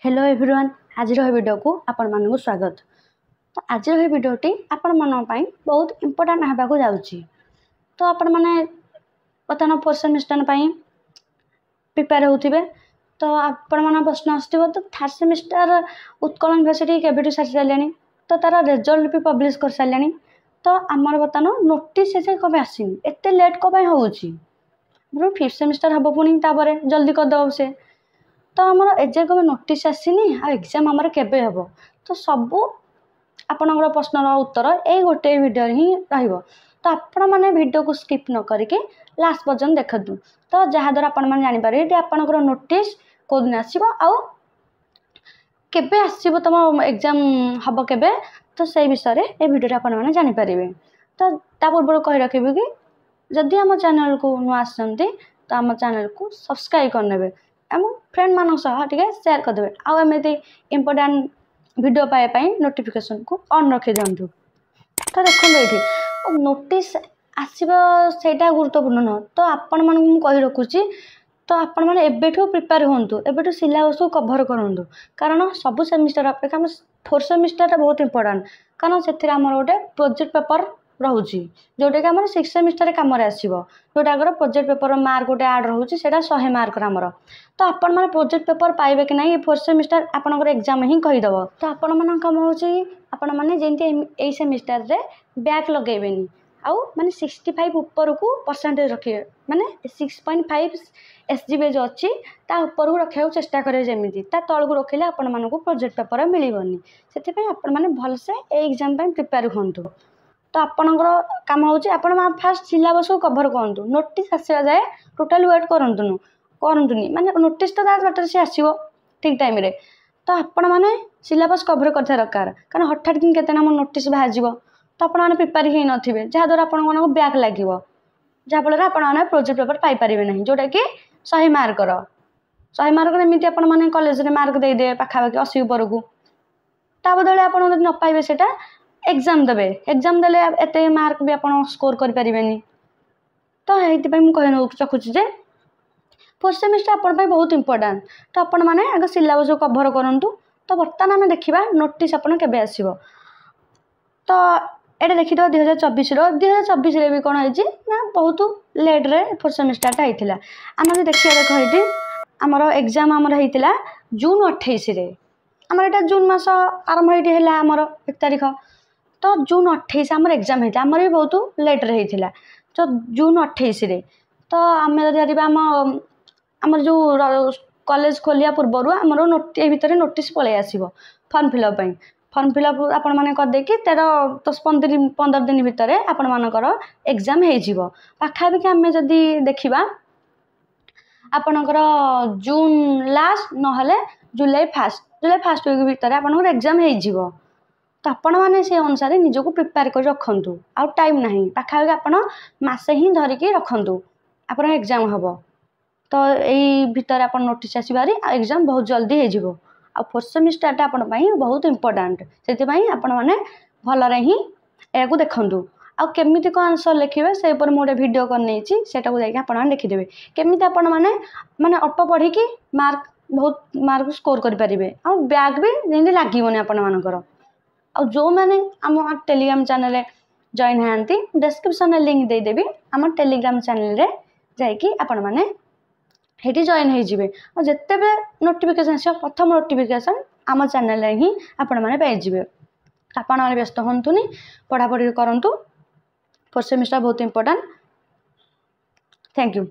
Hello everyone आज video को आपण मानक स्वागत। तो आज वीडियोटी आपण मन बहुत इम्पोर्टाट होगा जाऊँगी। तो आपण मैंने बर्तमान 4th सेमिस्टर प्रिपेयर होते तो आपण मैंने प्रश्न आसो तो 3rd सेमिस्टर उत्कल यूनिवर्सिटी केबेठू सारी सारे तो तार रिजल्ट भी पब्लिश कर सारे। तो आमर बर्तमान नोटिस कम आसनी एत लेट कम हो 5th सेमिस्टर हम पुणी जल्दी करदे से तो आमर एजे कम नोटिस आसनी एग्जाम आमर केबे हम तो सबू आपणकर प्रश्नर उत्तर यही गोटे वीडियो ही रहिबो। तो आपण मैंने वीडियो को स्किप न करके लास्ट पर्यंत देखु तो जहाद्वारा आपण मैंने जानीपारे कि आपणकर नोटिस कौ दिन आसो आउ केबे आसो तुम एग्जाम हम केबे तो से विषय ये वीडियो आपण मैंने जानीपारे। तो ता पूर्व कही रखी कि जदि आम चैनल को नुआ आसती तो आम चैनल को सब्सक्राइब करने फ्रेंड मान शेयर करदे आमती इम्पोर्टाट वीडियो पाइबाई नोटिफिकेशन को ऑन रखी दिंतु। तो देखो ये नोटिस आसटा गुरुत्वपूर्ण नुह तो आपण मन कही रखुची तो आपण मैंने एबेठू प्रिपेयर हूँ एबेठू सिलेबस को कभर करूँ कारण सब सेमिस्टर अपेक्षा 4th सेमिस्टर बहुत इंपोर्टेंट कारण से गोटे प्रोजेक्ट पेपर रोचे जोटा कि आम 6th सेमिस्टर कम आसो जोटा प्रोजेक्ट पेपर मार्क गोटे आड रोचे 100 मार्क आमर। तो आपण मैंने प्रोजेक्ट पेपर पाइबे कि नहीं 4th सेमिस्टर आपंकर एग्जाम ही कहीदेव। तो आपण मन कम होने जमी सेमिस्टर रे बैक लगेबेनी आउ माने 65 ऊपर को परसेंटेज रखिए माने 6.5 SGB जो अच्छी ऊपर को रखा चेष्टा करें जमी तल को रखिले आपण मानक प्रोजेक्ट पेपर मिलबनी से आपण मैंने भलसे एग्जाम प्रिपेयर हूँ। तो आपणकर कम हो फास्ट सिलेबस को कभर करूँ नोटिस आसा जाए टोटाल वेट करूँ माने नोटिस तो बाटर से आसो ठीक टाइम रे। तो आपण मैंने सिलेबस कभर करते दरकार कारण हठात कि केतना नोटिस बाहर तो आप प्रिपेयर ही नथिबे जहाद्वारा आपण बैक लगे जहाँफल आप प्रोजेक्ट पेपर पाइपर ना जोटा कि 100 मार्कर एमती आपने कॉलेज में मार्क देदे पाखापाखि 80 ऊपर को ता बदले आप न पाइबे से एग्जाम देवे एग्जाम देले एत मार्क भी आप स्कोर करें। तो ये कही रखुची 4th सेमिस्टर आप बहुत इंपोर्टेंट तो आपण मैंने आगे सिलेबस को कभर करूँ। तो बर्तमान आम देखा नोटिस आपन केबे आसीबो तो ये देखिए 2024 भी कौन है ना बहुत लेट रे 4th सेमिस्टर होता आम देखिए देख ये आमर एग्जाम आमर होता जून 28 आमर यहाँ जून मस आरंभ है आमर 1 तारिख तो जून 28 आमर एग्जाम होता आमर भी बहुत लेट रे होता तो जून 28 तो आम जब आम जो कॉलेज खोलिया पूर्वर आमर भितर नोटिस पलि आसो फॉर्म फिलअप आपण मैंने करदे 13-15 दिन भितर आपण मानकर एग्जाम हो पाखापाखि आम जदि देखा आपणकर जून लास्ट नहले जुलाई फास्ट वीक भितर आपणकर एग्जाम हो तो आपण मैंने से अनुसार निजको प्रिपेयर कर रखु आउ टाइम ना पाखापाखि आपण मसे ही धरिकी रखु आप एग्जाम हम तो यही भितर आप नोटिस आसबारी एग्जाम बहुत जल्दी हो आ 4th सेमिस्टर आपण बहुत इंपोर्टेंट से मैंने भलरे ही या देखु आमती कौन आंसर लिखे से मुझे वीडियो कर देखीदे केमी आपण मैंने अल्प पढ़ी मार्क बहुत मार्क स्कोर करेंगे आ बैग भी जमी लगे आपण मानकर आ जो मैंने आम टेलीग्राम चैनल जॉइन हाँती डिस्क्रिप्शन लिंक देदेवी आम टेलीग्राम चैनल रे जाकि आपण मैंने हेटी जॉइन हो जिते नोटिफिकेशन आस प्रथम नोटिफिकेशन आम चैनल ही आपण मैंने पाइबे। आपण मैंने व्यस्त हतुनि पढ़ापढ़ी करूँ 4th सेमिस्टर बहुत इंपोर्टेंट। Thank you.